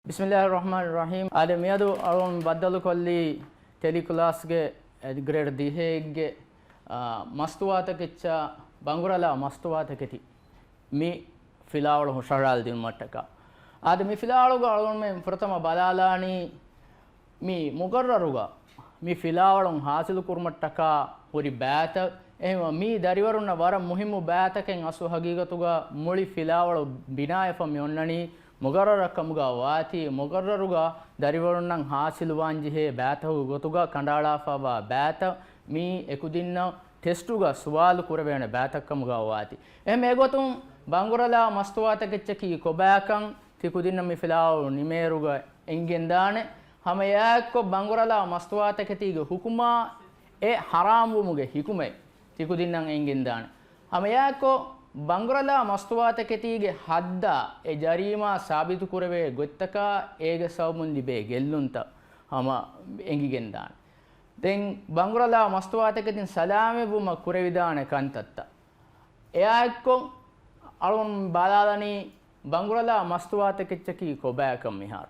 Bismillahirrahmanirrahim. Ade miyadu alon baddalu kolli tele class ge grade dihegge mastuwata keccha bangurala mastuwata keti mi filawlu husharal din mattaka ade mi filawlu ga alon me prathama balalani mi mugarraruga mi filawlun hasilu kurmattaka puri baata ehma mi dariwarunna wara muhimmu baataken asu hagigatuga muli filawlu binayafam yonnani mugarrarakamuga waati mugarraruga dariwarunnan hasiluwanjihe baatahu gotuga kandalafawa baata mi ekudinna testuga suwalu kurawena baatakamuga waati ehme egotum bangurala mastuwata kecchaki kobakan tikudinna mi filaw nimeruga engendane hama yakko bangurala mastuwata ketige hukuma e haramu muge hikume tikudinnan engendane hama yakko bangurala mastuwata ketige hadda e jarima sabitu kurave gottaka ege sawmun libe gellunta hama engigendane den bangurala mastuwata ketin salame buma kurevidane kantatta eyakko alon balalani bangurala mastuwata kechchaki kobakam mihar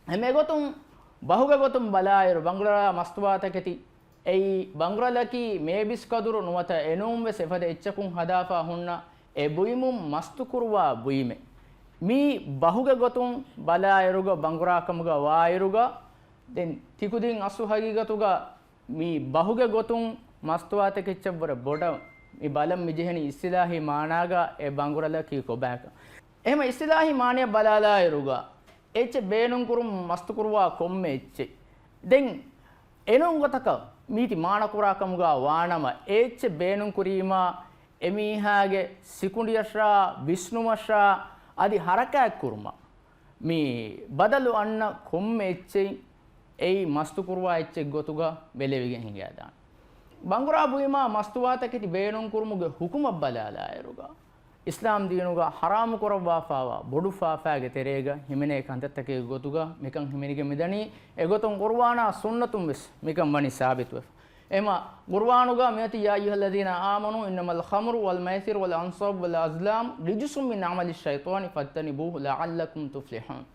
eme gotum bahuga gotum balayiru bangurala mastuwata keti ei banguralaki mebis kaduru nuwata enum ve sefade echchakun hadafa hunna e buimum mastu kurwa buime mi bahuga gotum balayiruga bangurakamuga wairuga den tikudin asu hagigatuga mi bahuga gotum mastuwata kechchabura boda mi balam mijeheni istilahi maanaga e bangurala ki kobaka ehma istilahi maaniya balala iruga eche beenun kurum mastu kurwa komme eche den enun gotaka miti maana kurakamuga waanama eche beenun kurima emihage sikundiyasra visnumashra adi haraka kurma mi badalu anna komme eche ei mastu kurwa eche gotuga belevigen hingadan bangura buima mastuwata kiti beenun kurumuge hukuma balala iruga islam diinuga haram korwa fawa bodu faafage terega himene kantattake gotuga mekan himenige medani egoton qur'ana sunnatum ves mekan mani sabitu ema qur'anuga meti ya ayyuhalladhina amanu innamal khamru wal maisir wal ansab wal azlam rijsum min amali shaytani fattanibuhu la'allakum tuflihun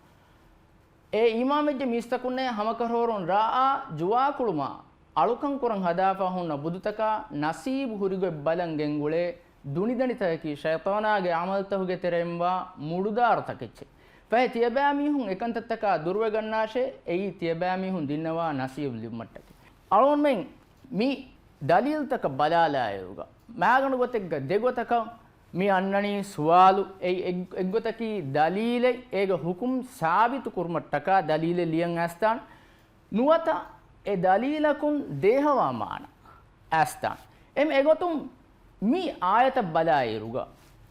e imamejje mistakunne hamakarorun raa juwa kuluma alukan kurang hadafa hunna budutaka nasib hurigo balangen gule dunidanitaki shaytanage amaltahuge teremba mududartakecche fa tiyabami hun ekantattaka durwe gannashe ei tiyabami hun dinnawa nasib limmattake alon men mi dalil taka balala ayuga maganu gotegga degotaka mi annani suwalu ei eggotaki dalile ega hukum sabitu kurmattaka dalile liyan astan nuwata e dalilakun dehawamana astan em egotum mi ayata balairuga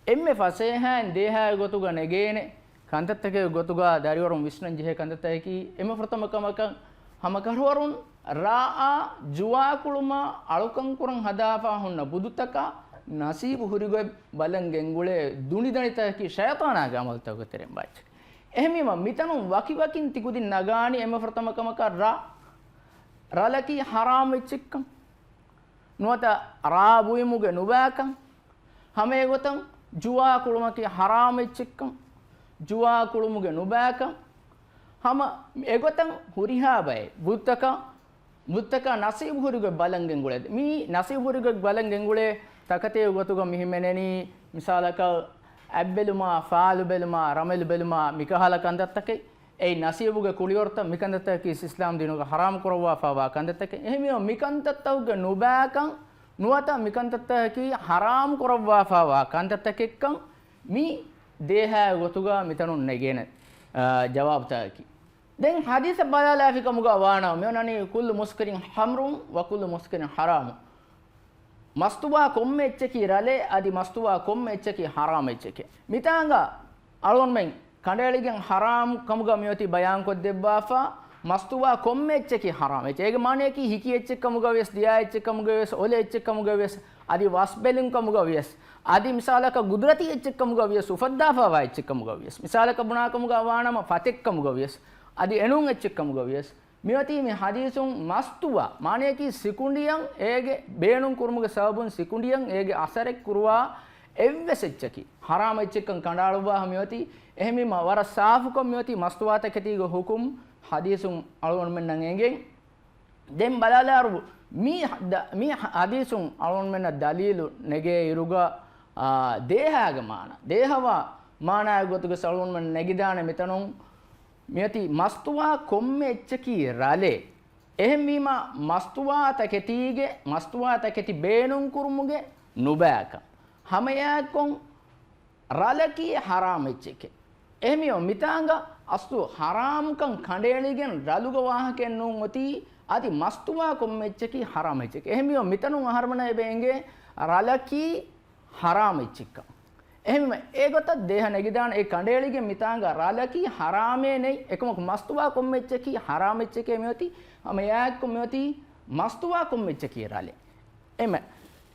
emme fasehan deha gotuga negene kantattake gotuga dariwarum visnanjihe kantattaki emme prathamakamaka hamakarwarun raa juwa kuluma alukan kurang hadafa hunna budutaka nasib hurigo balangen gule dunidanitaki shaytanaga amaltaga terembach ehmima mitanum wakiwakin tikudin nagani emme prathamakamaka ralaki haram ichikkam nuwata raabuimuge nubakam hame gotam juwa kulumaki haram ichikkam juwa kulumuge nubakam hama egotam huriha bay buttaka nasib hurige balangen gule mi nasib hurige balangen gule takate gotuga mihimeneni misalaka abbeluma faalu beluma ramel beluma mikahala kandattake ei nasibuge kuliyorta mikandattaki islam dinuga haram korwa fawa kandattake ehmiyo mikandattauge nubakan nuwata mikandattaki haram korwa fawa kandattakekkan mi deha gotuga mitanun negene jawab taaki den hadith balala fikamuga wana meonani kullu muskirin hamrun wa kullu muskirin haram mastuwa komme echeki rale adi mastuwa komme echeki haram echeki mitanga alon men kandeligen haram kamuga miyoti bayan ko debbafa mastuwa komme echeki haram ege mane ki hiki echek kamuga wes diya echek kamuga wes ole echek kamuga wes adi wasbelin kamuga wes adi misalaka gudrati echek kamuga wes ufaddafa wa echek kamuga wes misalaka buna kamuga wanama fatek kamuga wes adi enun echek kamuga wes මියති මේ හදීසුන් මස්තුවා මානේ කි සිකුණ්ඩියන් ඒගේ බේනුම් කුරුමුගේ සබුන් සිකුණ්ඩියන් ඒගේ අසරෙක් කුරුවා එව්වසෙච්චකි හරාම එච්චකන් කණ්ඩාළුවා මියති එහෙමිම වර සාෆුකම් මියති මස්තුවාත කතිග හුකුම් හදීසුන් අලුවන් මෙන්න නගෙන් දෙම් බලාලාරු මේ හදීසුන් අලුවන් මෙන්න දලීලු නගේ ඉරුගා දේහාගමාන දේහවා මානාය ගොතුගේ සලුවන් මෙන්න නගිදාන මෙතනුන් මියති මස්තුවා කොම්මෙ එච්චකි රලේ එහෙමිම මස්තුවාත කතිගේ මස්තුවාත කති බේනුම් කුරුමුගේ නුබෑක හමයාකොන් රලකි හරාම එච්චකේ එහෙමියෝ මිතාංග අස්තු හරාම්කම් කණ්ඩේලිගෙන් රලුග වාහකෙන් නුන් ඔති අති මස්තුවා කොම්මෙච්චකි හරාම එච්චකේ එහෙමියෝ මිතනුන් අහර්මන එබෙන්ගේ රලකි හරාම එච්චක එහෙම ඒගොත දේහ නැගිදාන ඒ කණ්ඩේලිගෙන් මිතාංග රලකි හරාමේ නෙයි එකමක මස්තුවා කොම්මෙච්චකි හරාම එච්චකේ මෙවති හමයාකො මෙවති මස්තුවා කොම්මෙච්චකි රලේ එම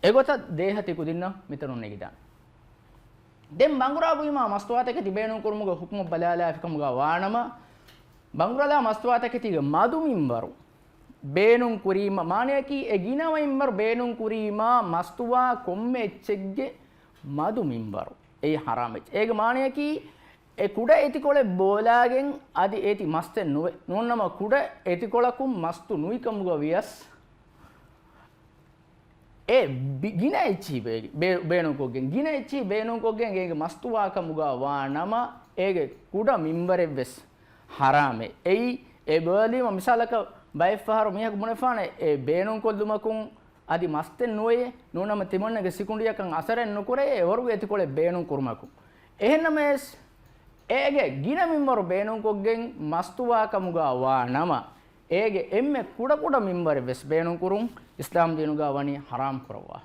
ඒගොත දේහ තිකුදින්න මිතනුන් නැගිදාන දෙම් බංගුරා බුයිමා මස්තුවාතක තිබේනුම් කුරුමුග හුක්ම බලාලා අෆිකමුග වානම බංගුරලා මස්තුවාතක තිග මදු මින්බරු බේනුම් කුරීම මානයකි එගිනව ඉම්බර් බේනුම් කුරීමා මස්තුවා කොම්මෙ එච්චෙග්ගේ මදු මින්බරු ඒ හරාමෙච් ඒක මානයකි ඒ කුඩ එතිකොලේ බෝලාගෙන් අදි ඒති මස්තෙන් නුවේ නෝන්නම කුඩ එතිකොලකුම් මස්තු නුයිකමුග වියස් ඒ ගින එච්චි බේනුකොගෙන් ගින එච්චි බේනුකොගෙන් ඒගේ මස්තුවාකමුගා වානම ඒගේ කුඩ මිම්බරෙ වෙස් හරාමේ එයි ඒ බර්ලිම මිසලක බයිෆහර මියක මුනෆානේ ඒ බේනුකොල්දුමකුන් අදි මස්තෙන් නොයේ නෝනම තිමන්නගේ සිකුණ්ඩියකන් අසරෙන් නුකරේ වරු එතිකොලේ බේනුම් කුරුමකු එහෙන්නම ඒගේ ගින මිම්බර බේනුකොගෙන් මස්තුවාකමුගා වානම ඒගේ එම්මෙ කුඩ මිම්බරෙ වෙස් බේනුම් කුරුම් ඉස්ලාම් දිනුගා වනි හරාම් කරවා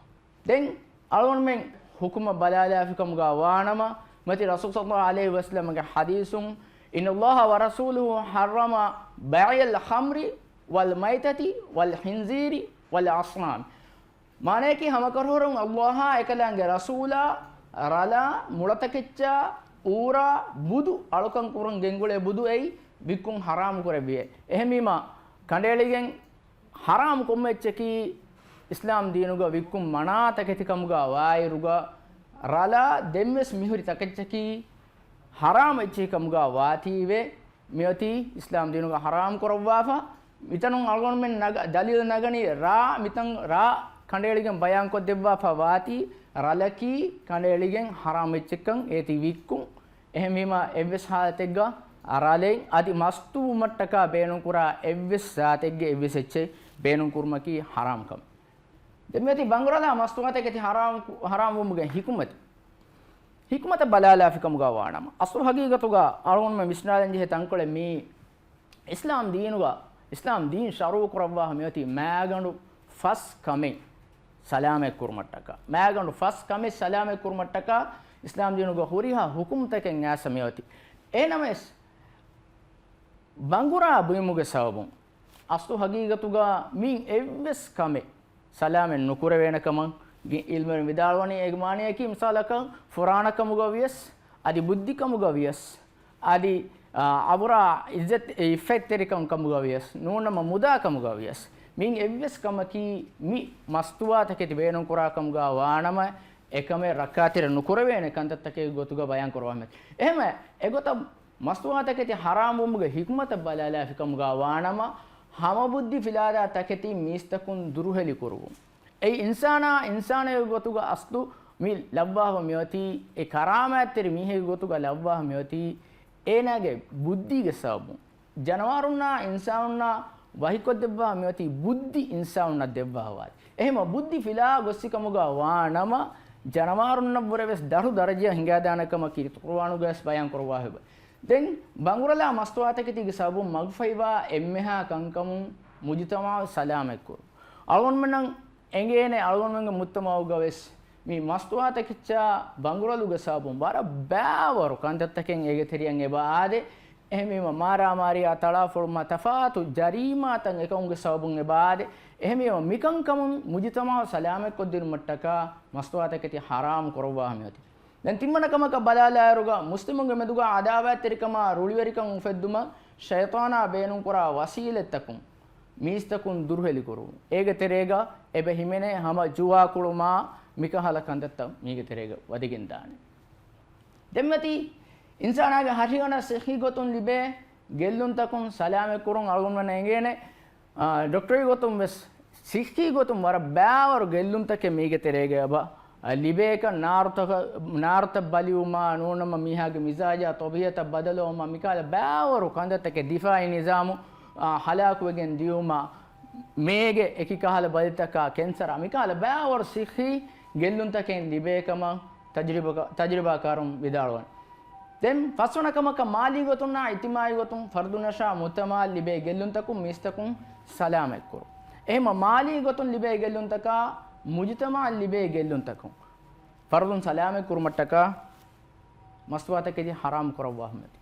දැන් අලුන් මෙන් හුකුම බලාලා ෆිකමුගා වානම මති රසූල් සල්ලල්ලාහු අලයිහි වසල්ලම්ගේ හදීසුන් ඉන්නල්ලාහ වරසූලුහු හරම බයිල් ඛම්රි වල් මයිතති වල් හින්සීරි වල් අස්නාම් මානේකි හම කරහොරුන් අල්ලාහ එකලංගේ රසූලා රලා මුලතකච්චා ඌරා බුදු අලකන් කුරන් ගෙන්ගුලේ බුදු එයි විකුම් හරාම් කරබියේ එහෙමීම කණ්ඩේලිගෙන් හරාම් කොම්මෙච්චකි ඉස්ලාම් දීනුග වික්කුම් මනාතකතිකමුග වායරුග රලා දෙම්මස් මිහුරි තකච්චකි හරාම් එච්චකමුග වාතීවේ මියති ඉස්ලාම් දීනුග හරාම් කරවවාෆා මිතනුන් අල්ගොන් මෙන් දලීල් නගනි රා මිතන් රා කණ්ඩේලිගෙන් බයන් කො දෙවවාෆා වාති රලකි කණ්ඩේලිගෙන් හරාම් එච්චකන් ඒති වික්කුම් එහෙමීම එවස් හාතෙග්ග අරලෙන් අදි මස්තු මට්ටක බේනුම් කුරා එවස් සාතෙග්ගේ එවස් එච්චේ බේනුම් කුර්මකි හරාම්කම් දෙමෙති බංගරලා මස්තුගතකති හරාම් වමුගේ හිකුමත බලාලා ෆිකමුගා වානම අසු හගීගතුගා අලුන්ම මිස්නාලෙන් ජෙහ තංකොලේ මේ ඉස්ලාම් දීන් ශරූ කරවවා මෙති මෑගඬු ෆස් කමෙන් සලාමෙ කුර්මට්ටක මෑගඬු ෆස් කමෙ සලාමෙ කුර්මට්ටක ඉස්ලාම් දීනුගා හුරිහා හුකුම් තකෙන් ඈසමියති එනමස් බංගුරා බුයිමුගේ සවබුන් අස්තු හගීගතුගා මින් එවස් කමෙ සලාමෙන් නුකුර වෙනකම ඉල්මෙන් විදාල්වනේ ඒගමානියකි මිසලක ෆුරානකමුග වියස් අදි බුද්ධිකමුග වියස් අදි අබුරා ඉස්සත් ඉෆෙක්ටරිකම් කමුග වියස් නෝනම මුදාකමුග වියස් මින් එවස් කමකි මි මස්තුවාතකෙති බේනුම් කුරාකමුග වානම එකම රකාතිර නුකුර වෙන කන්තත්තකේ ගොතුග බයන් කරවම එහෙම එගොත මස්තුවාතකෙති හරාම් වමුගේ හික්මත බලාලා ෆිකමුග වානම හම බුද්ධි ෆිලාදා තකෙති මිස්තකුන් දුරුහෙලි කරුවු ඒ ඉන්සානය ගොතුග අස්තු මි ලබ්වාහ මෙවති ඒ කරාමැත්තෙරි මිහෙ ගොතුග ලබ්වාහ මෙවති ඒනගේ බුද්ධිගේ සබු ජනවාරුන්නා ඉන්සානුන්නා වහිකොත් දෙබ්වා මෙවති බුද්ධි ඉන්සානුන්නා දෙබ්වාවාත් එහෙම බුද්ධි ෆිලා ගොස්සිකමුග වානම ජනවාරුන්න බොරවස් දරු දරජය හිඟාදානකම කිරි කුර්ආනුගස් බයන් කරවා හැබ දැන් බංගුරලා මස්තුවාතකතිගේ සබු මග්ෆයිවා එම්මහා කංකමු මුජිතමා සලාමෙක්කු අලුන්මනම් එංගේනේ අලුන්මංග මුත්තමවගවස් මේ මස්තුවාතකච්චා බංගුරලුගේ සබු බර බෑවරු කන්දත්තකෙන් ඒගේ තෙරියන් එබාදේ එහෙමම මාරාමාරියා තලාෆුල්ම තෆාතු ජරීමාතන් එකුන්ගේ සබුන් එබාදේ එහෙමම මිකංකමුන් මුජිතමා සලාමෙක්කු දින මට්ටක මස්තුවාතකති හරාම් කරවා මෙති දැන් තිම්මනකමක බලාලාරුග මුස්ලිමුන්ගේ මෙදුග අදාවැත්තරිකම රුලිවරිකම් උෆෙද්දුම ಶೈತಾನ ಬೇನು ಕುರ ವಸೀಲೆತ್ತಕುಂ ಮೀಸ್ತಕುಂ ದುರ್ಹೆಲಿ ಕುರು ಏಗೆ ತೆರೆಗ ಎಬೆ ಹಿಮೆನೆ ಹಮ ಜುವಾ ಕುಳುಮಾ ಮಿಕಹಲ ಕಂದತ್ತ ಮೀಗೆ ತೆರೆಗ ವದಿಗಿಂದಾನೆ ದೆಮ್ಮತಿ ಇನ್ಸಾನಾಗೆ ಹರಿಗಣ ಸಿಹಿ ಗೊತ್ತುನ್ ಲಿಬೆ ಗೆಲ್ಲುನ್ ತಕುಂ ಸಲಾಮೆ ಕುರುಂ ಅಳುಗುನ್ ಎಂಗೇನೆ ಡಾಕ್ಟರ್ ಗೊತ್ತುಂ ಬೆಸ್ ಸಿಹಿ ಗೊತ್ತುಂ ವರ ಬ್ಯಾವರು ಗೆಲ್ಲುನ್ ತಕೆ ಮೀಗೆ ತೆರೆಗೆ ಅಬ ಲಿಬೇಕ ನಾರ್ತ ಬಲಿಯುಮಾ ನೂನಮ ಮೀಹಾಗೆ ಮಿಜಾಜ ತೊಬಿಯತ ಬದಲೋಮ ಮಿಕಾಲ ಬ್ಯಾವರು ಕಂದತ್ತಕ್ಕೆ ದಿಫಾಯಿ ನಿಜಾಮು ಹಲಾಕುವೆಗೆನ್ ದಿಯುಮಾ ಮೇಗೆ ಎಕಿಕಹಲ ಬಲಿತಕ ಕೆನ್ಸರ ಮಿಕಾಲ ಬ್ಯಾವರು ಸಿಹಿ ಗೆಲ್ಲುನ್ ತಕೆನ್ ಲಿಬೇಕಮ ತಜ್ರಿಬಾಕಾರಂ ವಿದಾಳುವನ್ ದೆನ್ ಫಸ್ವನಕಮಕ ಮಾಲಿ ಗೊತ್ತುನ್ನ ಇತಿಮಾಯಿ ಗೊತ್ತುಂ ಫರ್ದುನಶಾ ಮುತಮಾ ಲಿಬೆ ಗೆಲ್ಲುನ್ ತಕು ಮಿಸ್ತಕುಂ ಸಲಾಮೆಕ್ಕುರು එහෙම මාලී ගොතුන් ලිබේ ගෙල්ලුන් තකා මුජ්තමා ලිබේ ගෙල්ලුන් තකු ෆර්දුන් සලාමේ කුරුමට්ටක මස්තුවාතකෙදි හරාම් කරවවහමති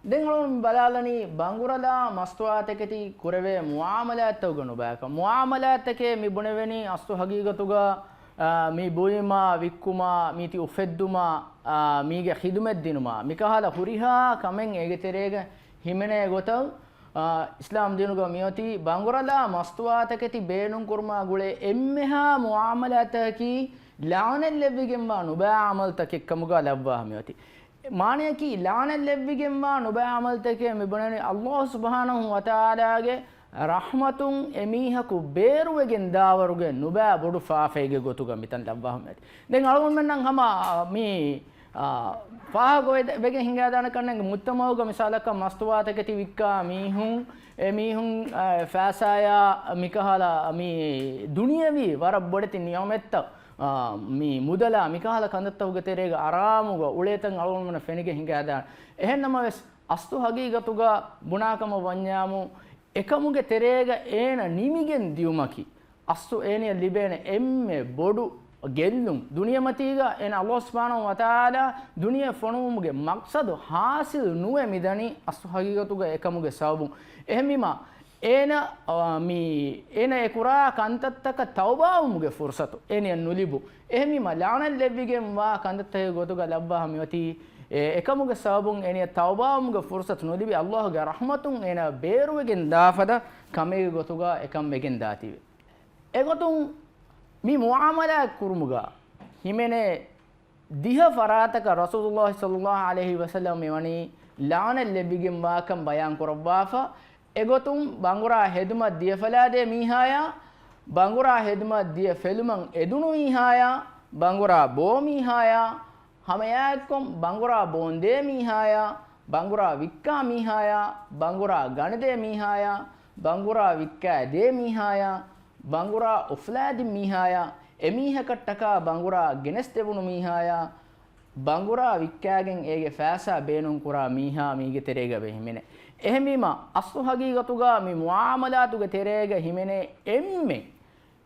දැන් හලුන් බලාලනි බංගුරලා මස්තුවාතකෙති කුරවේ මුආමලාත් උගනු බෑක මුආමලාතකේ මිබුණෙවෙනි අස්තු හගීගතුගා මේ බොයිමා වික්කුමා මීති උෆෙද්දුමා මීගේ ඛිදුමෙත් දිනුමා මිකහල හුරිහා කමෙන් ඒගෙතරේග හිමනේ ගොතව ඉස්ලාම් දිනුගා මියති බංගුරලා මස්තුවාතකෙති බේනුන් කුර්මා ගුලේ එම්මෙහා මුආමලාතකි ලානෙල් ලෙව්විගෙම්මා නුබා අමල්තක එක්කමුගා ලැබ්වා මියති මානියකි ලානෙල් ලෙව්විගෙම්මා නුබා අමල්තකේ මිබුණනි අල්ලාහ් සුබ්හානහු වතාලාගේ රහමතුන් එමීහකු බේරුවගෙන් දාවරුගේ නුබා බොඩු ෆාෆේගේ ගොතුගා මිතන් ලැබ්වා මියති දැන් අලුන් මෙන්නම් හම මේ ಫಾಗೋಯ್ ಬೆಗೆ ಹಿಂಗಾದಾನ ಕಣ್ಣಂಗೆ ಮುತ್ತಮೋಗ ಮಿಸಾಲಕ ಮಸ್ತುವಾತಕತಿ ವಿಕ್ಕಾ ಮೀಹುಂ ಫಾಸಾಯ ಮಿಕಹಲ ಮೀ ದುನಿಯವಿ ವರ ಬೊಡತಿ ನಿಯಮೆತ್ತ ಮೀ ಮುದಲ ಮಿಕಹಲ ಕಂದತ್ತವುಗ ತೆರೆಗ ಆರಾಮುಗ ಉಳೇತಂಗ ಅಳುಮನ ಫೆನಿಗೆ ಹಿಂಗಾದಾನ ಎಹೆನ್ನಮ ವೆಸ್ ಅಸ್ತು ಹಗೀಗತುಗ ಬುಣಾಕಮ ವನ್ಯಾಮು එකමුගේ ತೆರೆಗ ಏನ ನಿಮಿಗೆನ್ ದಿಯುಮಕಿ ಅಸ್ತು ಏನಿಯ ಲಿಬೇನೆ ಎಮ್ಮೆ ಬೊಡು ಗೆಲ್ಲುಂ ದುನಿಯಮತೀಗ ಏನ ಅಲ್ಲಾಹ್ ಸುಬ್ಹಾನಹು ವತಾಲಾ ದುನಿಯ ಫಣುಮುಗೆ ಮಕ್ಸದು ಹಾಸಿಲ್ ನುವೆ ಮಿದನಿ ಅಸ್ತು ಹಗೀಗತುಗ එකමුಗೆ ಸಬು ಎಹಮಿಮ ಏನ ಮೀ ಏನ ಎಕುರಾ ಕಂತತ್ತಕ ತೌಬಾವುಮುಗೆ ಫುರ್ಸತು ಏನಿಯ ನುಲಿಬು ಎಹಮಿಮ ಲಾನಲ್ ಲೆವ್ವಿಗೆಂ ವಾ ಕಂತತ್ತೆ ಗೊತುಗ ಲಬ್ಬಹ ಮಿವತಿ එකමුಗೆ ಸಬುಂ ಏನಿಯ ತೌಬಾವುಮುಗೆ ಫುರ್ಸತು ನುಲಿಬಿ ಅಲ್ಲಾಹ್ಗೆ ರಹಮತುಂ ಏನ ಬೇರುವೆಗೆನ್ ದಾಫದ ಕಮೆಗೆ ಗೊತುಗ එකම් ಮೆಗೆನ್ ದಾತಿವೆ ಎಗೊತುಂ मी मुआमला कुरुमुगा हिमेने दिह फरातक रसूलुल्लाह सल्लल्लाहु अलैहि वसल्लम मेवनी लान लेबिगिम वाकम बयान करवाफा एगोतुम बंगुरा हेदुमा दिय फलादे मीहाया बंगुरा हेदुमा दिय फेलुमं एदुनु मीहाया बंगुरा बो मीहाया हमेयाकुम बंगुरा बोंदे मीहाया बंगुरा विक्का मीहाया बंगुरा गणदे मीहाया बंगुरा विक्का दे मीहाया බංගුරා උෆ්ලාදි මීහායා එමීහකට්ටකා බංගුරා ගෙනස් දෙවුණු මීහායා බංගුරා වික්කෑගෙන් ඒගේ ෆෑසා බේනුම් කුරා මීහා මීගේ තෙරේග වෙහිමෙනේ එහෙමීම අස්සු හගීගතුගා මේ මුආමලාතුගේ තෙරේග හිමෙනේ එම්මේ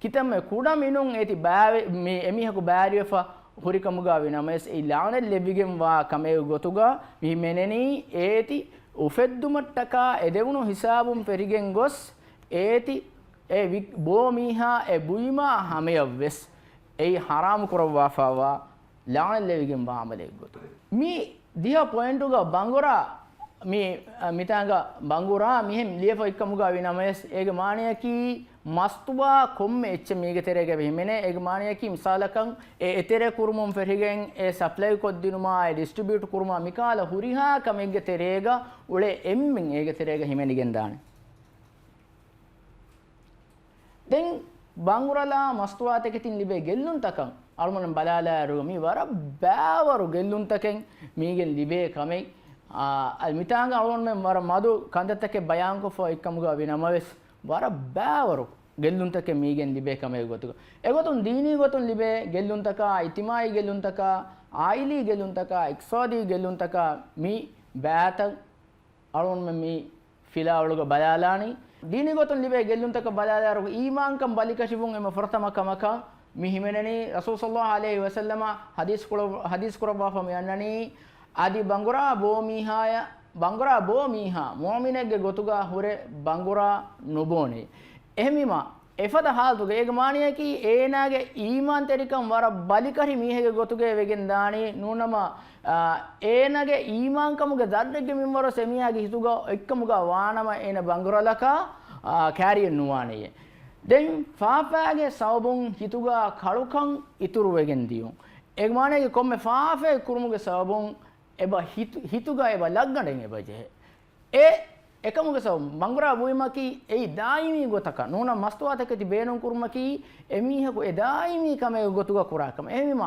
කිතම කුඩා මිනුන් ඒති බෑ මේ එමීහකු බෑරියෆා හුරිකමුගා වෙනමස් ඒ ලානෙල් ලෙබිගෙන් වා කමේ ගොතුගා හිමෙනෙනි ඒති උෆෙද්දුමට්ටකා එදෙවුණු හිසාබුම් පෙරිගෙන් ගොස් ඒති ए बो मीहा ए बुईमा हमें वेस ए हराम करवाफावा लान लेविगे मामले गोतु मी दिया पॉइंटुगा बंगुरा मी मितांगा बंगुरा मिहेम लियफ इक्कमुगा विनमयस एग मानियकी मस्तुबा कोम्मे एच्च मीगे तेरेगे वेहिमेने एग मानियकी मिसालकं ए एतेरे कुरुमुम फेरिගෙන් ए सप्लाई කොද්දිනුමා ए डिस्ट्रीब्यूट कुरुमा मिकाला हुरिहा कमेगे तेरेगा उळे एम्मिන් एगे तेरेगे हिमेनिගෙන් දානේ දැන් බංගුරලා මස්තුවාතකෙතින් ලිබේ ගෙල්ලුන් තකන් අල්මන බලාලාරු මී වර බෑවරු ගෙල්ලුන් තකෙන් මීගෙන් ලිබේ කමයි අල්මිතාංග අලොන් මෙ වර මදු කන්දතකේ බයං කොෆෝ එක්කමුගා විනමවෙස් වර බෑවරු ගෙල්ලුන් තකේ මීගෙන් ලිබේ කමයි ගොතුක එගොතුන් දීනී ගොතුන් ලිබේ ගෙල්ලුන් තකා ඉතිමායි ගෙල්ලුන් තකා ආයිලි ගෙල්ලුන් තකා එක්සෝදී ගෙල්ලුන් තකා මී බෑත අලොන් මෙ මී ෆිලාවලුග බලාලානි දීනි ගොතුන් ලිබේ ගෙල්ලුන් තක බලාලාරු ඊමාන්කම් බලිකෂිෆුන් එම ෆර්තම කමක මිහිමෙනනි රසූල් සල්ලල්ලාහු අලයිහි වසල්ලම හදීස් කුරබා ෆම යන්නනි ආදි බංගුරා බෝ මීහාය බංගුරා බෝ මීහා මුමිනෙගේ ගොතුගා හුරේ බංගුරා නොබෝනේ එහෙමිම එෆද හාල්තුගේ ඒක මානිය කි ඒනාගේ ඊමාන් තෙරිකම් වර බලිකරි මීහෙගේ ගොතුගේ වෙගෙන් දානි නූනම ඒනගේ ඊමාන් කමුගේ දඩ්ඩෙගේ මින්වර සෙමියාගේ හිතුගා එක්කමුගා වානම එන බංගුරලකා කැරියන් නුවානියේ දැන් ෆාෆාගේ සවබුන් හිතුගා කලුකම් ඉතුරු වෙගෙන් දියුම් ඒක මානියගේ කොම්මේ ෆාෆේ කුරුමුගේ සවබුන් එබ හිතුගා එබ ලග්ගඩෙන් එබජේ ඒ එකමුගේ සව මංගුරා බුයිමකි ඒ දායිමි ගොතක නෝන මස්තුවාතකති බේනුම් කුරුමකි එමීහකු ඒ දායිමි කමේ ගොතුග කුරාකම එහිම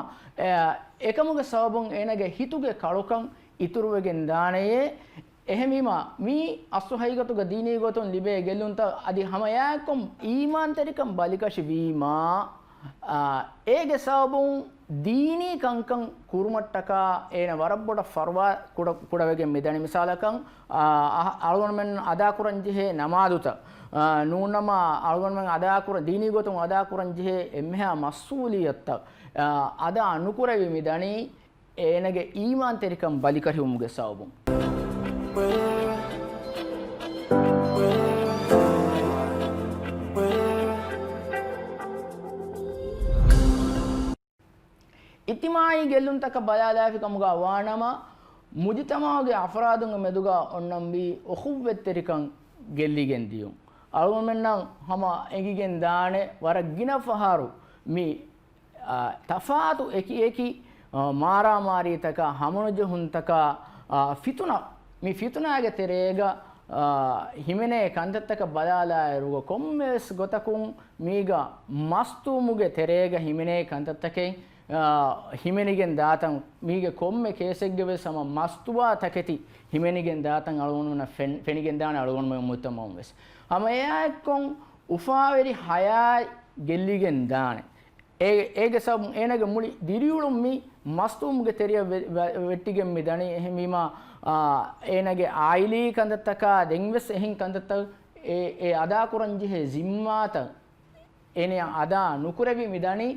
එකමුගේ සවබුන් එනගේ හිතුගේ කලුකම් ඉතුරු වෙගෙන් දානයේ එහෙමීම මී අස්සුහයිගතුග දීනී ගොතුන් ලිබේ ගෙල්ලුන්ත අදි හමයාකොම් ඊමාන් තරිකම් බලිකෂි වීමා ඒගේ සවබුන් දීනී කංකං කුරුමට්ටක ඒන වරබ්බොඩ ෆර්වා කුඩවෙගෙන් මෙදැනි මිසාලකං අලුගොන්මෙන් අදා කුරංජිහේ නමාදුත නූනම අලුගොන්මෙන් අදා කුර දීනී ගොතුන් අදා කුරංජිහේ එම්මහා මස්සූලියත්ත අදා අනුකුරවි මෙදැනි ඒනගේ ඊමාන් තරිකම් බලිකරි උමුගේ සවබුන් ඉතිමායි ගෙල්ලුන්තක බලාලාෆිකමුගා වානම මුජිතමාගේ අෆරාදුන්ග මෙදුගා ඔන්නම්බි ඔහුවෙත්තරිකං ගෙල්ලිගෙන් දියුම් අලුමෙන්නම් හම එගිගෙන් දානේ වර ගින ෆහරු මි තෆාතු එකි මාරාමාරීතක හමුනුජුහුන්තක ෆිතුන මි ෆිතුනාගේ තෙරේග හිමනේ කන්දත්තක බලාලා රුග කොම්මස් ගොතකුන් මීග මස්තුමුගේ තෙරේග හිමනේ කන්දත්තකේ හිමෙනිගෙන් දාතන් මීගේ කොම්මේ කේසෙක්ගේ සම මස්තුවා තකති හිමෙනිගෙන් දාතන් අලුගොන්වන ෆෙනිගෙන් දාන අලුගොන්ම මුත්තමම් වෙස් අම එයාකොන් උෆාවෙරි හයයි ගෙල්ලිගෙන් දානේ ඒගේ සම එනගේ මුලි දිරියුළුම් මි මස්තුමුගේ තෙරිය වෙට්ටිගෙන් මි දණි එහෙමීම එනගේ ආයිලී කන්දත්තක දෙන්වෙස් එහෙන් කන්දත්ත ඒ අදා කුරංජිහේ zimmaත එනේ අදා නුකුරවි මි දණි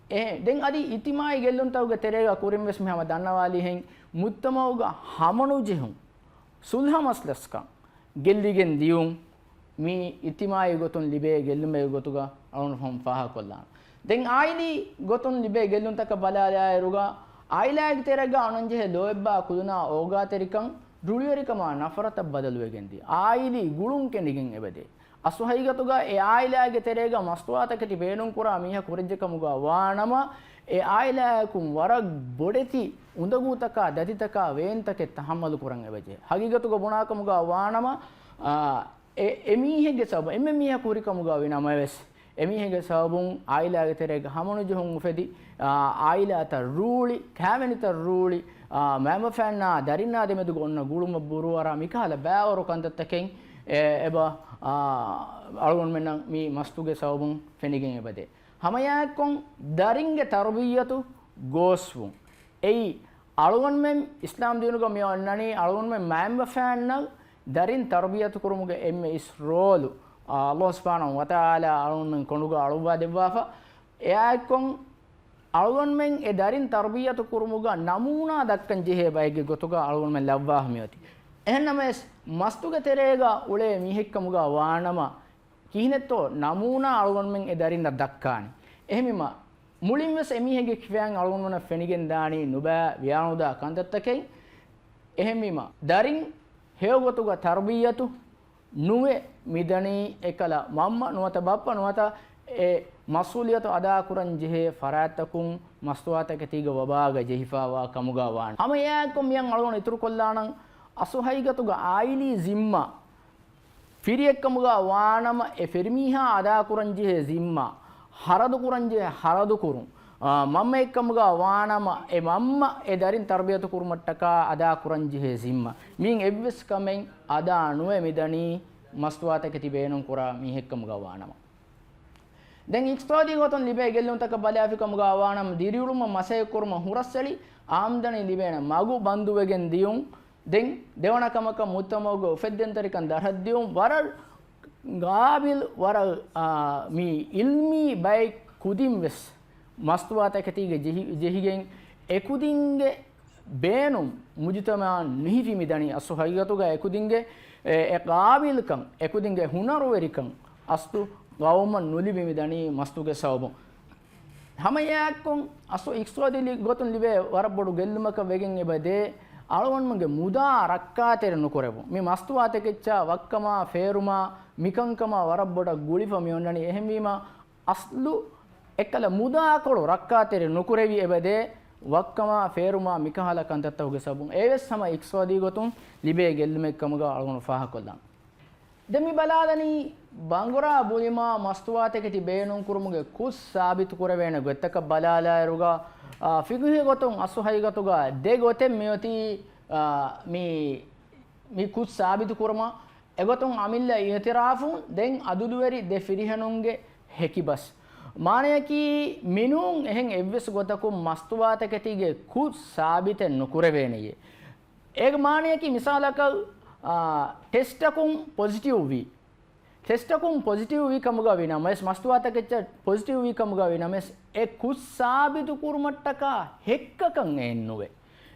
දැන් අදි ඉතිමායි ගෙල්ලුන්තවගේ තෙරේග කුරින් වෙස් මෙහම දන්නවාලි හෙන් මුත්තමවග හමනු ජෙහුන් සුල්හ මස්ලස්කම් ගෙල්ලිගෙන් දියුම් මී ඉතිමායි ගොතුන් ලිබේ ගෙල්ලුමේ ගොතුග අලුන් හම් ෆාහ කොල්ලාන දැන් ආයිලි ගොතුන් ලිබේ ගෙල්ලුන්තක බලාලා රුගා ආයිලාගේ තෙරේග අනංජෙහ ලෝෙබ්බා කුදුනා ඕගා තෙරිකම් රුලියරිකම නෆරත බදලු වෙගෙන් දී ආයිලි ගුළුන් කෙනිගෙන් එබදේ අසුහයිගතුගා ඒ ආයිලාගේ තෙරේග මස්තුවාතකටි බේනුම් කුරා මීහ කුරජ්ජකමුගා වානම ඒ ආයිලාකුම් වරක් බොඩෙති උඳගූතක දතිතක වේන්තකෙ තහම්මලු කුරන් එවජේ හගිගතුග බොනාකමුගා වානම එමීහෙගේ සබ එමෙමීහ කුරිකමුගා විනම වෙස් එමීහෙගේ සබුන් ආයිලාගේ තෙරේග හමනු ජුහුන් උෆෙදි ආයිලාත රූලි කැවෙනිත රූලි මෑම ෆෑන්නා දරින්නා දෙමෙදු ගොන්න ගුළුම බුරුවරා මිකාල බෑවරු කන්දත්තකෙන් එබ අලුගොන් මෙන්න මේ මස්තුගේ සවබුන් ෆෙනිගෙන් එබදේ හමයාකොන් දරින්ගේ තර්බියතු ගෝස්වුන් එයි අලුගොන් මෙන් ඉස්ලාම් දිනුග මිය ඔන්නනි අලුගොන් මෙන් මෑම්බ ෆෑන්න දරින් තර්බියතු කුරුමුගේ එම්මේ ඉස්රෝලු අල්ලාහ් සුබ්හානහු වතාලා අලුගොන් මෙන් කොනුග අලුවා දෙවවා එයාකොන් අලුගොන් මෙන් ඒ දරින් තර්බියතු කුරුමුග නමූනා දක්කන් ජෙහෙ බයිගේ ගොතුග අලුගොන් මෙන් ලව්වා මියති එහෙනම් මස්තුගේ තෙරේග උලේ මිහෙක්කමුගා වානම කිහිනෙත්තෝ නමූනා අලුගොන් මෙන් ඒ දරින්න දක්කානි එහෙමම මුලින් වෙස් එමිහෙගේ කිවයන් අලුගොන් වන ෆෙනිගෙන් දානි නුබෑ වියානුදා කන්දත්තකෙන් එහෙමම දරින් හේවගතුග තර්බියතු නුවේ මිදණී එකල මම්ම නුවත බප්ප නුවත ඒ මසූලියත අදා කුරන් ජෙහෙ ෆරාතකුම් මස්තුවාතකතිග වබාග ජෙහිෆාවා කමුගා වාන හම යාකොම් මියන් අලුගොන් ඉතුරු කොල්ලානම් අසුහයිගතුග ආයිලි zimma ෆිරියෙක්කමුගා වානම එ ෆෙර්මීහා අදා කුරංජිහේ zimma හරදු කුරංජිහේ හරදු කුරුම් මම්ම එක්කමුගා වානම එ මම්ම එ දරින් තර්බියතු කුරුමට්ටක අදා කුරංජිහේ zimma මින් එව්වස් කමෙන් අදා නුවේ මිදණී මස්තුවාතකති බේනුම් කුරා මිහෙක්කමුගා වානම දැන් ඉක්ස්තෝදී ගොතන් ලිබේ ගෙල්ලුන්තක බලාෆිකමුගා වානම දිරියුළුම මසේ කුරුම හුරස්සලි ආම්දනි ලිබේන මගු බන්දුවෙගෙන් දියුම් දෙන් දෙවනකමක මුත්තමෝග උෆෙද්දෙන්තරිකන් දරහද්දියුම් වර ගාබිල් වර මී ඉල්මි බයි කුදිම් වෙස් මස්තුවාතකතිගේ ජෙහිගෙන් එකුදින්ගේ බේනුම් මුජිතමා නිහිවි මිදණි අසුහයිගතුග එකුදින්ගේ ඒ ගාබිල්කම් එකුදින්ගේ හුනරුවරිකම් අස්තු gawma nulibimi dani mastuge sawbu hama yakkon aso ikswadili gotun libe warabbodu gellumaka wegen ebade alwanmge muda rakkatere nukorebu mi mastuwate keccha wakkama feruma mikankama warabboda gulifami onnani ehemwima aslu ekkala muda kolu rakkatere nukurevi ebade wakkama feruma mikahala kantattawge sabun eves sama ikswadi gotun libe gellumekkamaga algon faha kollan demi baladani bangura bulima mastuwate keti beenun kurumuge kus sabit kurevena gottaka balala eruga figuhi gotun asuhai gotuga de goten miyoti mi kus sabit kurma egotun amilla itirafun den aduluweri de firihanunge hekibas මානයකි මිනුන් එහෙන් එව්වස් ගොතකු මස්තුවාත කැටිගේ කුත් සාබිත නුකුරවේනියේ ඒක මානයකි මිසාලක ටෙස්ටකුන් positive වී ටෙස්ටකුන් positive වී කමුගා විනමස් මස්තුවාත කැච්ච positive වී කමුගා විනමස් ඒ කුත් සාබිත කුරුමට්ටක හෙක්කකන් එන්නුවේ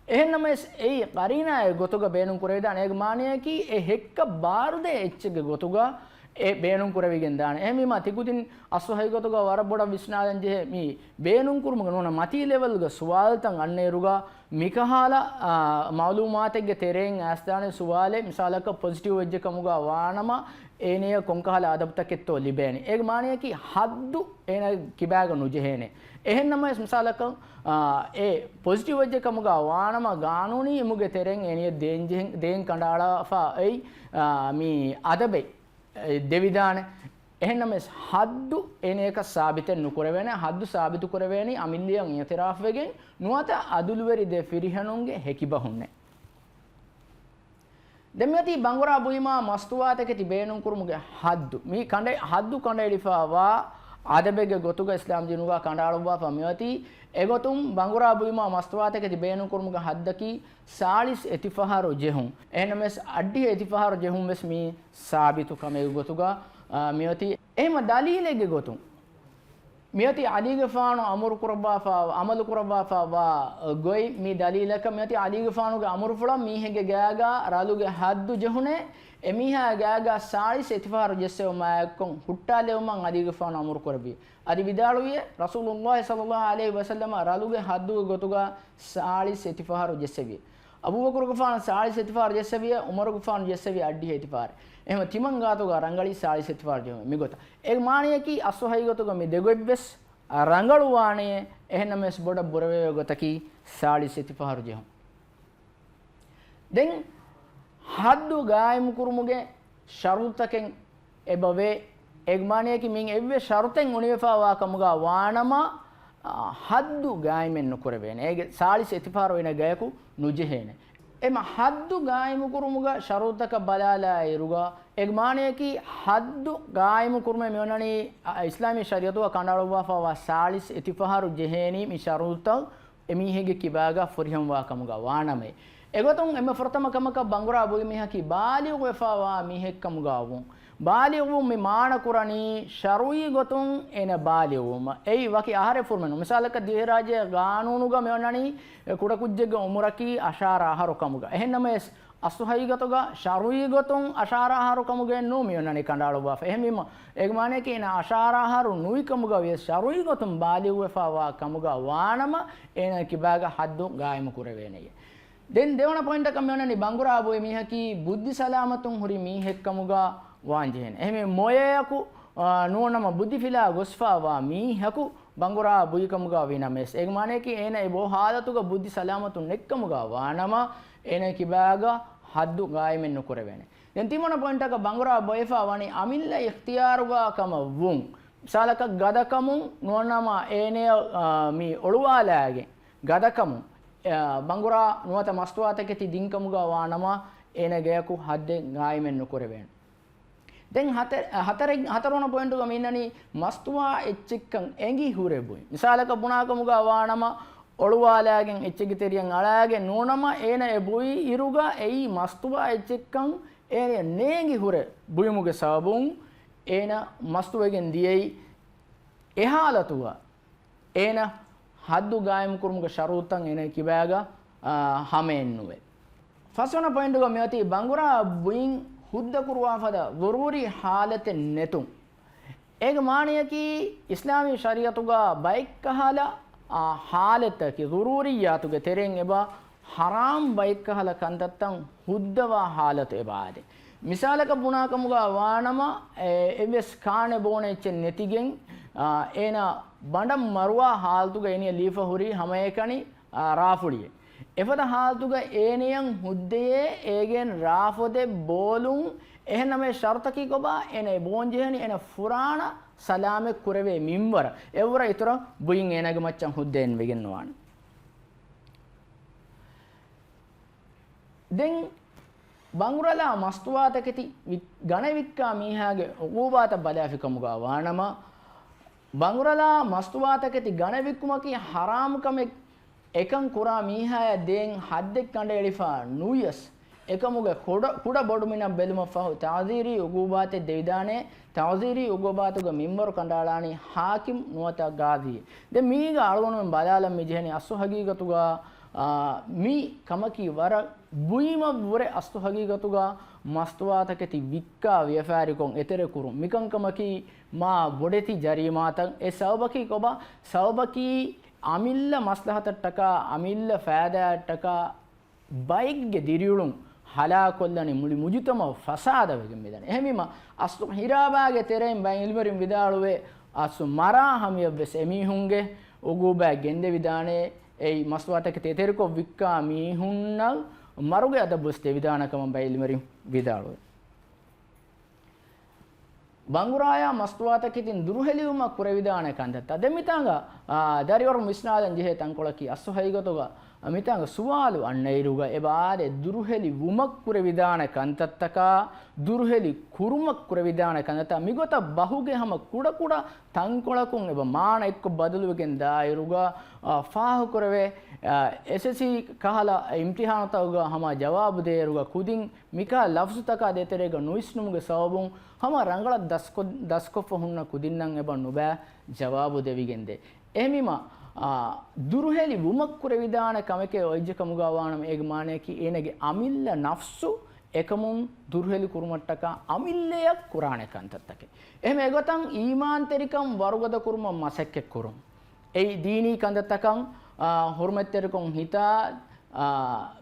එහෙන්නමස් ඒ කරිනා ගොතක බේනුන් කුරේද අනේක මානයකි ඒ හෙක්ක බාරුදේ එච්චගේ ගොතුගා e beenun kuravigen daana ehmi ma tikutin aswahay gotoga waraboda visnadan je mi beenun kurumuga nona mati level ga suwaltan anneruga mikahala malumatege tereng asdane suwale misalaka positive wejje kamuga waanama eneya konkahala adapta ketto libeni eg maniya ki haddu ena kibaga nujehene ehennama misalaka e positive wejje kamuga waanama gaanuni emuge tereng eniya den kandala fa ei mi adabe දෙවිදාන එහෙනම් හද්දු එන එක සාබිත නුකරවෙන හද්දු සාබිතු කරවෙනි අමිල්ලියන් ඉතිරාෆ් වෙගෙන් නුවත අදුලුවරි දෙ ෆිරිහනුන්ගේ හැකිබහුන්නේ දෙමියති බංගුරා බුයිමා මස්තුවාතක තිබේනුන් කුරුමුගේ හද්දු මේ කණ්ඩේ හද්දු කණ්ඩේලිෆාවා ආදබෙගේ ගොතුග ඉස්ලාම් දිනුගා කණ්ඩාලුවා පමියති එගොතුම් බංගුරා බුයිමා මස්තුවාතක තිබේනුන් කුරුමුගේ හද්දකි 40 එතිෆහාරෝ ජෙහුන් එහෙනම් අඩ්ඩි එතිෆහාරෝ ජෙහුන් mess මේ සාබිතු කමේ ගොතුගා මියති එහෙම දලීලෙගේ ගොතුම් මියති අලීගේ ෆානු අමුරු කුරබාෆා අමලු කුරබාෆා ගොයි මේ දලීලක මියති අලීගේ ෆානුගේ අමුරු ෆුලා මීහෙගේ ගෑගා රාලුගේ හද්දු ජෙහුනේ එමිහා ගෑගා 40 එතිෆහාරෝ ජෙස්සෙව මායක්කොන් හුට්ටාලෙව මන් අලීගේ ෆානු අමුරු කරබි අදි විදාලුවේ රසූලුල්ලාහි සල්ලල්ලාහු අලයිහි වසල්ලම රාලුගේ හද්දුගේ ගොතුගා 40 එතිෆහාරෝ ජෙස්සෙවි අබූ බකර් ගෆාන 40 එතිෆාර ජෙස්සවිය උමර් ගෆාන ජෙස්සවිය අඩ්ඩි එතිෆාර එහෙම තිමන් ගාතුගා රංගලි 40 එතිෆාර ජෙම මිගොත ඒක මානියකි අසහයි ගතුගා මේ දෙගොබ්බස් රංගලු වාණේ එහෙනම් මෙස් බොඩ බොරවේ ගතකි 40 එතිෆාර ජෙම දැන් හද්දු ගායම් කුරුමුගේ ෂරුතකෙන් එබවේ ඒක මානියකි මින් එව්වේ ෂරුතෙන් උනිවෆා කමුගා වානම haddu gaimen nukurabene ege 40 etifaro ina gayaku nujehene ema haddu gaimu kurumuga sharutaka balala iruga egmaneki haddu gaimu kurume meonani islami shariatu kandaluwa fa 40 etifaro jeheni mi sharuta emihege kibaga furiham wa kamuga waname egoton ema furtama kamaka bangura abu mihaki bali wefa wa mihek kamuga won ಬಾಲಿವು ಮಿ ಮಾಣಕುರನಿ ಶರುಯಿ ಗೊತುಂ ಎನ ಬಾಲಿವುಮ ಏಯ್ ವಕಿ ಆಹಾರ ಫುರ್ಮನು ಮಿಸಾಲಕ ದಿಹರಾಜ ಕಾನೂನುಗ ಮೇವನನಿ ಕುಡ ಕುಜ್ಜೆಗ ಉಮರಕಿ ಅಶಾರ ಆಹಾರ ಕಮುಗ ಎಹನ್ನಮಸ್ ಅಸುಹೈ ಗತುಗ ಶರುಯಿ ಗೊತುಂ ಅಶಾರ ಆಹಾರ ಕಮುಗ ನು ಮೇವನನಿ ಕಂಡಾಳು ಬಾಫ ಎಹಮಿಮ ಎಗಮಾನೆ ಕಿ ನ ಅಶಾರ ಆಹಾರ ನುಯಿ ಕಮುಗ ವೆ ಶರುಯಿ ಗೊತುಂ ಬಾಲಿವು fava ಕಮುಗ ವಾನಮ ಎನ ಕಿಬಾಗ ಹದ್ದು ಗಾಯಮ ಕುರವೇನೆಯೆ ದೆನ್ ದೇವನ ಪಾಯಿಂಟ್ ಕಮೆವನನಿ ಬಂಗುರ ಆಬು ಮಿಹಕಿ ಬುದ್ಧಿ ಸಲಾಮತುಂ ಹುರಿ ಮಿಹೆಕ್ ಕಮುಗ ವಾಂಜೆನ್ ಎಹಮೆ ಮೊಯಯಕು ನುವನಮ ಬುದ್ಧಿ ಫಿಲಾ ಗೊಸ್ಫಾವಾ ಮೀಹಕು ಬಂಗುರಾ ಬುಯಿಕಮುಗಾ ವಿನಮೆಸ್ ಏಗ ಮಾನೆಕಿ ಏನ ಎಬೋ ಹಾಲತುಗ ಬುದ್ಧಿ ಸಲಾಮತು ನೆಕ್ಕಮುಗಾ ವಾನಮ ಏನ ಕಿಬಾಗ ಹದ್ದು ಗಾಯಮೆನ್ ನುಕುರವೆನೆ ಎಂತಿಮನ ಪಾಯಿಂಟಕ ಬಂಗುರಾ ಬೊಯಫಾ ವಾನಿ ಅಮಿಲ್ಲ ಇಖ್ತಿಯಾರುಗಾ ಕಮ ವುಂ ಸಾಲಕ ಗದಕಮು ನುವನಮ ಏನೆ ಮಿ ಒಳುವಾಲಾಗೆ ಗದಕಮು ಬಂಗುರಾ ನುವತ ಮಸ್ತುವಾತಕೆ ತಿ ದಿಂಕಮುಗಾ ವಾನಮ ಏನ ಗಯಕು ಹದ್ದೆ ಗಾಯಮೆನ್ ನುಕುರವೆನೆ දැන් හතරවන පොයින්ට් එක මෙන්නනි මස්තුවා එච්චෙක්කන් එංගි හුරෙබුයි මිසාලක බුණාකමුගා වානම ඔළුවාලයාගෙන් එච්චෙගිතෙරියන් අලාගේ නෝනම ඒන එබුයි ඉරුගා එයි මස්තුවා එච්චෙක්කන් ඒනේ නේංගි හුරෙ බුයමුගේ සබුන් ඒන මස්තුවගෙන් දියයි එහාලතුවා ඒන හද්දු ගායම් කුරුමුගේ ෂරුතන් එන කිබෑගා හමෙන්නුවේ ෆස්වන පොයින්ට් එක මෙවති බංගුරා බුයින් ಹುದ್ದ ಕುರುವಾಫದ ವರೂರಿ ಹಾಲತೆ ನೆತು ඒක මානිය කි ඉස්ලාමී ශරීයතුගා බයික් කහලා ಹಾಲತ ಕಿ ದುರೂರಿಯಾತುಗೆ ತೆರೆಂ ಎಬಾ ಹರಾಮ್ ಬೈಕ್ ಕಹಲ ಕಂದತ್ತಂ ಹುದ್ದವಾ ಹಾಲತ ಎಬಾದೆ ಮಿಸಾಲಕ ಬುನಾಕಮುಗ ವಾಣಮ ಎವೆಸ್ ಕಾಣೆ ಬೋನೆ ಎಚ್ಚೆ ನೆತಿಗೆಂ ಏನ ಬಂಡಂ ಮರುವಾ ಹಾಲ್ತುಗೆ ಏನಿಯ ಲೀಫ ಹುರಿ ಹಮಯಕಣಿ ರಾಫುಡಿಯೆ ಎಫದ ಹಾಲ್ತುಗೆ ಏನಿಯಂ ಹುದ್ದೆಯೇ ಏಗೆನ್ ರಾಫೊದೆ ಬೋಲುಂ එහෙනම ෂර්තකි ගොබා එන බෝන්ජෙහනි එන ෆුරාණ සලාමෙ කුරවේ මින්වර එවර ඊතර බුයින් එනග මච්චන් හුද්දෙන් වෙගෙන්නවාන දෙන් බංගුරලා මස්තුවාතකති ගණ වික්කා මීහාගේ උගෝබාත බලාෆිකමු ගාවානම බංගුරලා මස්තුවාතකති ගණ වික්කුමකි හරාම්කම එකන් කුරා මීහාය දෙන් හද්දෙක් කණ්ඩ එලිෆා නූයස් එකමුගේ කුඩ බොඩුමින බෙලුම ෆහු තාසීරි උගුබාතේ දෙවිදානේ තාසීරි උගුබාතුගේ මිම්බර කණ්ඩාලානි හාකිම් නුවත ගාදී දෙ මීග අලගොන බදාලම් මිජෙහනි අස්සු හගීගතුගා මී කමකි වර බුයිම වරේ අස්සු හගීගතුගා මස්තුවාතකති වික්කා ව්‍යෆාරිකොන් එතර කුරු මිකංකමකි මා බොඩෙති ජරීමාතන් ඒ සවබකි කොබ සවබකි අමිල්ල මස්ලහත ටකා අමිල්ල ෆෑදා ටකා බයික්ගේ දිරියුළුම් හලා කොල්ලනි මුලි මුජිතම ෆසාද වෙගෙන් මෙදන එහෙමිම අස්සු හිරාබාගේ තෙරෙන් බයි ඉල්මරින් විදාළුවේ අස්සු මරා හමිය වෙස් එමිහුන්ගේ උගුබා ගෙන්දේ විදානේ ඒ මස්වාතක තෙතෙරකෝ වික්කා මිහුන්නල් මරුගේ අද බොස්තේ විදානකම බයි ඉල්මරින් විදාළුවේ බංගුරායා මස්තුවාතකින් දුරුහෙලිවම කුර විදාන කන්දත දෙමිතංග දරිවර මිස්නාදන් ජෙහෙ තංකොලකි අස්සු හයිගතෝග මිතංග සුවාලු අන්නයිරුග එබාද දුරුහෙලි වුමක් කුර විදාන කන්තත්තක දුරුහෙලි කුරුමක් කුර විදාන කන්දත මිගොත බහුගේ හැම කුඩ කුඩ තංකොලකුන් එබ මාන එක්ක බදලුවගෙන් දායිරුග ෆාහ කුරවේ එසසි කහලා ඉම්තිහානතවග හැම ජවාබ දේරුග කුදින් මිකා ලෆ්සුතක දෙතරේග නොයිස්නුමුගේ සවබුන් හැම රංගල දස්කොෆ හුන්න කුදින්නම් එබ නොබෑ ජවාබ දෙවිගෙන්දේ එහිමිම දුරුහෙලි වුමක් කුර විදාන කමකේ ඔයිජකමුගාවානම ඒග මානයකි ඒනගේ අමිල්ල නෆ්සු එකමුන් දුරුහෙලි කුරුමට්ටක අමිල්ලයක් කුරාණේ කන්තත්තකේ එහෙම එගතන් ඊමාන්තරිකම් වරුගද කුරුම මසෙක්කෙක් කුරුම් ඒ දීනී කන්දත්තකම් හුර්මත්තරිකම් හිතා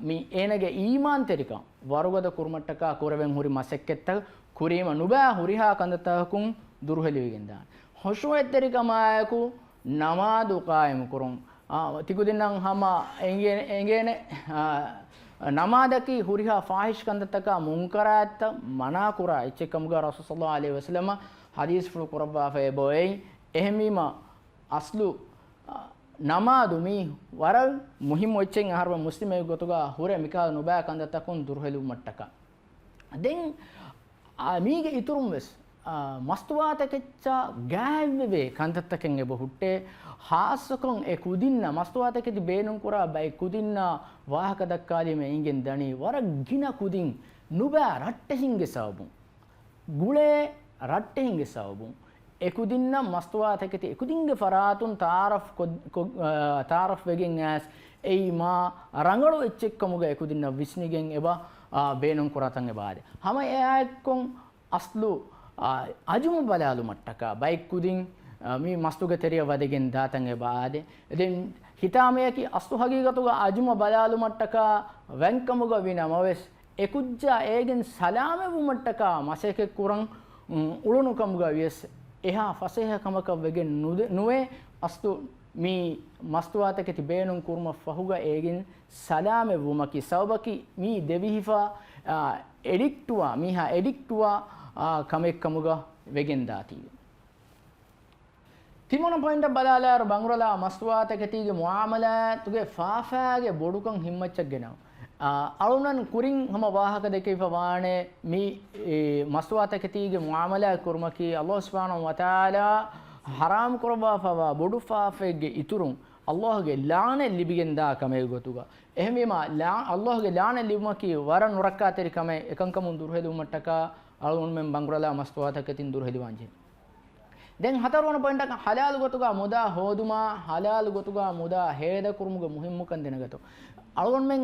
මි ඒනගේ ඊමාන්තරිකම් වරුගද කුරුමට්ටක කුරවෙන් හුරි මසෙක්කෙත්ත කුරීම නුබෑ හුරිහා කන්දත්තකකුන් දුරුහෙලි වෙගෙන් දාන හොෂුවත්තරිකම ආයකු නමාදු කායම කුරුම් තිකුදින්නම් හම එංගේන නමාදකි හුරිහා ෆාහිෂ් කන්දතක මුන්කරාත් මනා කුරා එච්චකමුග රසූල් සල්ලල්ලාහු අලයිහි වසල්ලම හදීස් ෆුල් කුරබා ෆේ බොයි එහෙමීම අස්ලු නමාදු මි වර මුහිම් ඔච්චෙන් අහරව මුස්ලිමේ ගොතුගා හුරේ මිකා නුබෑ කන්දතකුන් දුර්හෙලු මට්ටක දෙන් මීගේ ඉතුරුම් වෙස් මස්තුවාතකෙච්චා ගෑව්වේ කන්තත්තකෙන් එබ හුට්ටේ හාස්සකොන් ඒ කුදින්න මස්තුවාතකෙදි බේනුම් කුරා බයි කුදින්න වාහක දක්කාලීම ඉංගෙන් දනි වර ගින කුදින් නුබෑ රට්ටහින්ගේ සවබුන් ගුලේ රට්ටහින්ගේ සවබුන් ඒ කුදින්න මස්තුවාතකෙති එකුදින්ගේ ෆරාතුන් තාරෆ් වෙගෙන් ඇස් එයි මා රංගලු එච්චෙක්කමුග එකුදින්න විස්නිගෙන් එබ බේනුම් කුරාතන් එබාද හැම එයාෙක්කොන් අස්ලු අජුම බලාලු මට්ටක බයික් කුදින් මේ මස්තුගේ තෙරිය වදගෙන් දාතන් එබාදේ එදින් හිතාමයකි අස්තු හගීගතුග අජුම බලාලු මට්ටක වැන්කමුග විනමවස් එකුජ්ජා ඒගෙන් සලාමෙ වුමට්ටක මසේක කුරන් උළුණුකමුග වියස් එහා ෆසේහකමක වෙගෙන් නුවේ අස්තු මේ මස්තුවාතකති බේනුම් කුරුම ෆහුග ඒගෙන් සලාමෙ වුමකි සවබකි මේ දෙවිහිෆා එඩික්ටුවා මිහා එඩික්ටුවා කමෙක්කමුග වෙගෙන් දාතිය තිමොන පොයින්ට බලාලාර බංගුරලා මස්තුවාතකතිගේ මුආමලාතුගේ ෆාෆාගේ බොඩුකන් හිම්මච්චක් ගෙනවා අලුනන් කුරින් හම වාහක දෙකේ ෆවානේ මේ මස්තුවාතකතිගේ මුආමලා කුරුමකි අල්ලාහ් සුබ්හානහු වතාලා හරාම් කරවා ෆවා බොඩු ෆාෆෙගේ ඉතුරුන් අල්ලාහ්ගේ ලානේ ලිබිගෙන් දා කමේ ගොතුග එහෙමම අල්ලාහ්ගේ ලානේ ලිබමකි වර නුරක්කාතරි කමේ එකංකමුන් දුර්හෙලු මට්ටක අලුන් මෙන් බංගුරලා මස්තුවාතකතින් දුර්හෙලි වංජේ දැන් හතරවන පොයින්ට් එක හලාල් ගොතුගා මුදා හෝදුමා හලාල් ගොතුගා මුදා හේද කුරුමුගේ මුහිම්මුකන් දෙනගතෝ අලගොන් මෙන්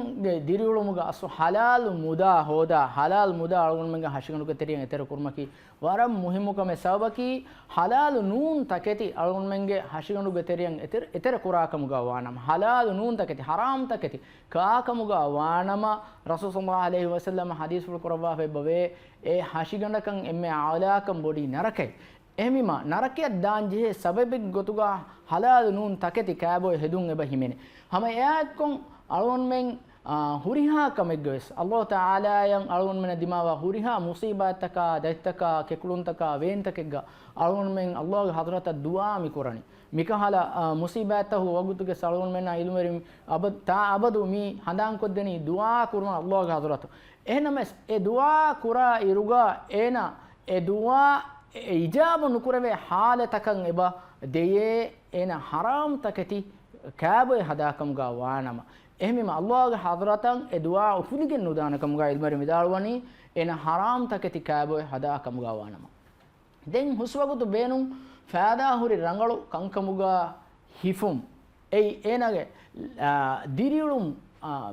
දිරිවලුමුගේ අසු හලාල් මුදා හෝදා හලාල් මුදා අලගොන් මෙන් හෂිගනුක තෙරියන් එතර කුරුමකි වරම් මුහිම්මුකම සබකි හලාල් නූන් තකෙති අලගොන් මෙන්ගේ හෂිගනුගේ තෙරියන් එතර කුරාකමුගා වානම හලාල් නූන් තකෙති හරාම් තකෙති කාකමුගා වානම රසූල් සල්ලල්ලාහු අලයිහි වසල්ලම හදීස් වල කරවා වෙබ්බවේ ඒ හෂිගණකන් එම්මේ ආලාකම් බොඩි නරකයි එහෙමිම නරකයක් දාන්ජේ සබබෙක් ගොතුගා හලාල් නූන් තකෙති කෑබොය හෙදුන් එබ හිමෙනේ හැම එයාක්කොන් අලුන් මෙන් හුරිහා කමෙග්ගස් අල්ලාහ් තාලා යන් අලුන් මෙන දිමාවා හුරිහා මුසීබාතක දෛත්තක කෙකුලුන්තක වේන්තකෙග්ග අලුන් මෙන් අල්ලාහ්ගේ හදරත දුආ මිකුරණි මිකහලා මුසීබාතහ වගුතුගේ සලුන් මෙන ඉල්මරිම් අබ තා අබදු මි හඳාන් කොද්දෙනි දුආ කුරම අල්ලාහ්ගේ හදරත එහෙනම ඒ දුආ කුරා ඉරුගා එන ඒ දුආ ඉජාබ නුකුරවේ හාලතකන් එබ දෙයේ එන හරාම් තකති කෑබොය හදාකම් ගා වානම එහෙමම අල්ලාහ්ගේ හදරතන් ඒ දුආ උපුලිගෙන් නුදානකම් ගා ඉල්මරි මිදාලවනි එන හරාම් තකති කෑබොය හදාකම් ගා වානම දැන් හුස්වගුතු බේනුම් ෆාදා හුරි රංගලු කංකමුගා හිෆුම් ඒ එනගේ දිරියුම්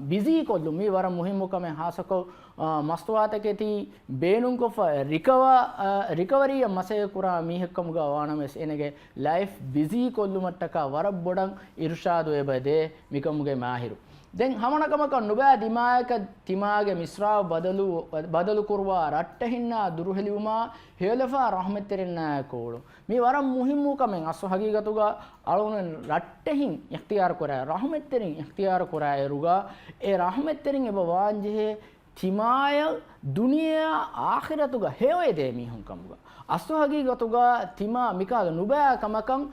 busy kollu mi wara muhimmu kame hasako mastwataketi beenun ko recovery masay kura mi hekkam ga wanames enege life busy kollu mattaka wara bodan irshadu ebade mikamuge mahiru den hamanakama nuba dimaka timage misra badalu kurwa rattahinna duruheluma helefa rahmeterinna koolu mi wara muhimmu kame asu hagigatuga alun rattahin ikhtiyar kora rahmetterin ikhtiyar kora eruga e rahmetterin eba wanje timaya duniya akhiratuga hewede mi hunkamuga asu hagigatuga tima mikaga nuba kamakan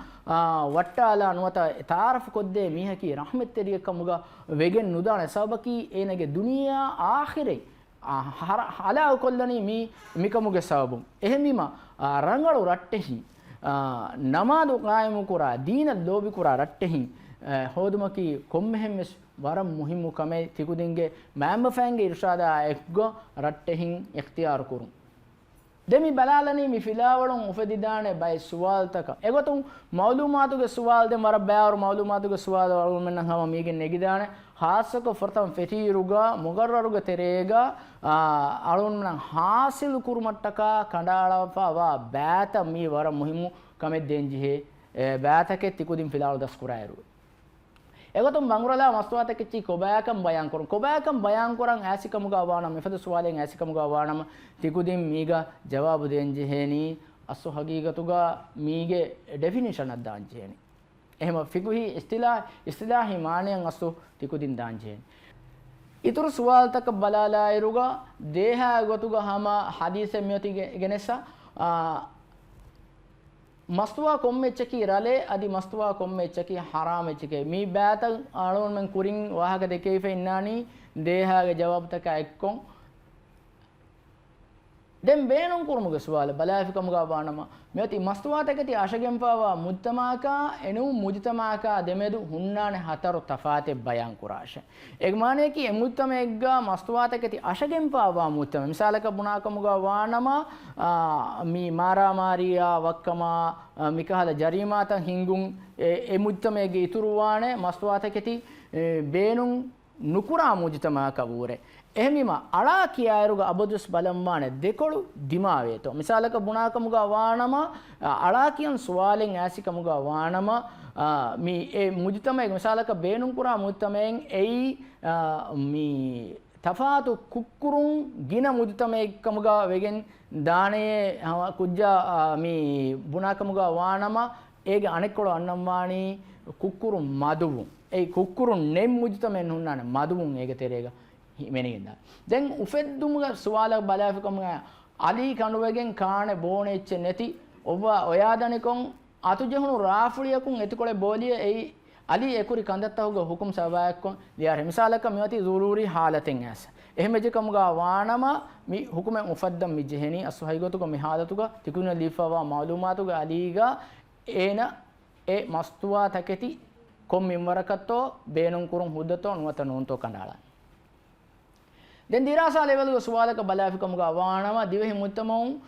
wattala nuwata taaruf kodde mihaki rahmetteri kamuga wegen nudana sabaki enege duniya akhire hala kollani mi mikamuge sabum ehemima rangalu rattehi namadu qaimu kura dina lobi kura rattehi hodumaki kommehemmes waram muhimmu kame tikudinge mamma fange irshada ekgo rattehin ikhtiyar kurun demi balalani mi filawalun ufedidane bay suwal taka egotun mawlumatuge suwal de mara bayar mawlumatuge suwal walun men hama migen negidane hasako fartam fetiruga mugarraruga terega alun men hasil kurmattaka kandalawa wa bata mi wara muhimmu kame denjihe batake tikudin filawal daskurairu egotum bangurala mastwatakechi kobakam bayan koran asikamuga awana mefadu suwalen asikamuga awana tikudin miga jawabu denjeheni asu hagigatuga mige definition addanjeheni ehma fikuhi istilahi maaniyan asu tikudin danjeheni ituru suwal tak balala iruga deha gotuga hama hadise myoti genesa mastwa kommechaki rale adi mastwa kommechaki haram echike mi bata alon men kurin wahaga dekei fe innani deha ge jawab taka ekkon dem beenon kurumuge suwala balafikamu ga banama meti mastwa takati ashagem pawa mujtamaka enu mujtamaka demedu hunnane hataru tafate bayan kurasha egmane ki mujtamegga mastwa takati ashagem pawa mujtama misalaka bunakamu ga wanama mi mara mariya wakkama mikahala jarimata hingun e mujtamege ituruwane mastwa takati beenun nukura mujtamaka wure ehmima ala kiyaruga abodus balamwane dekolu dimaweto misalaka bunakamuga wanama ala kiyan suwalen asikamuga wanama mi e mujtama misalaka beenun kura mujtamaen ei mi tafatu kukkurun gina mujtama ekkamuga wegen daane kujja mi bunakamuga wanama ege anekkolu annamwani kukkurun maduvun ei kukkurun nem mujtamaen hunnane maduvun ege terega himenigenda den ufeddumuga suwala balafikam ali kanuwegen kaane boonecche neti oba oyadanikon atujehunu rafuliyakun etikole boliye ei ali ekuri kandattahuga hukum sabayakkon diar misalaka mewati zururi halaten as ehmejekamuga wanama mi hukumen ufaddam mijeheni ashayigotuga mihadatuga tikuna lifawa malumatuga aliga ena e mastuwa taketi kom mimwarakatto beenun kurun huddato nuwata nonto kandala den dirasa level go suwalaka balafikamuga wanama divehi muttamun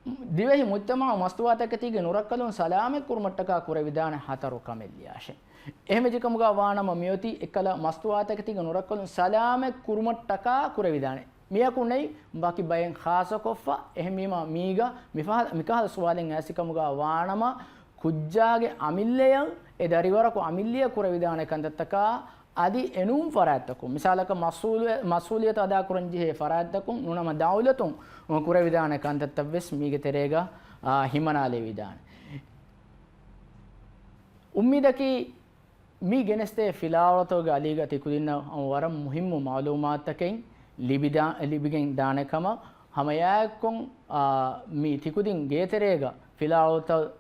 Dhivehi මුජ්තමා මස්තුවාතකතිගේ නුරක්කලුන් සලාමෙක් කුරුමට්ටකා කුර Vidana හතරු කමෙල්ලියාෂේ එහෙම ජිකමුගා වානම මියොති එකල මස්තුවාතකතිගේ නුරක්කලුන් සලාමෙක් කුරුමට්ටකා කුර විදානේ මියකුනේ බාකි බයෙන් ખાසකොෆා එහෙමීම මීගා මිකහල් සුවාලෙන් ඇසිකමුගා වානම කුජ්ජාගේ අමිල්ලයන් ඒ දරිවරක අමිල්ලිය කුර විදානේ කන්දත්තකා adi enum farattakum misalaka masuliyat ada kuranjihe farattakum nunama dawlatun kure vidana kantattaves mige terega himanale vidana ummidaki mi geneste filawlato ga aliga tikudinna waram muhimmu ma'lumataken libigen danakama hamayakon mi tikudin geterega filawlata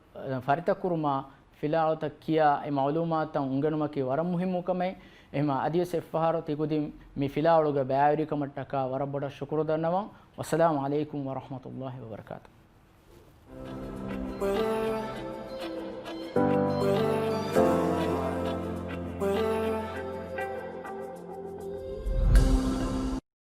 farita kurma filawlata kiya e ma'lumatan unganumaki waram muhimmukamai එහෙම අදිය සෙෆ්ෆහර තිකුදින් මේ ෆිලාවලුග බෑවිරිකමට්ටක වරබොඩ ශුක්‍ර දන්නවා වස්සලාමු අලයිකුම් වරහ්මතුල්ලාහි වබරකාතුහු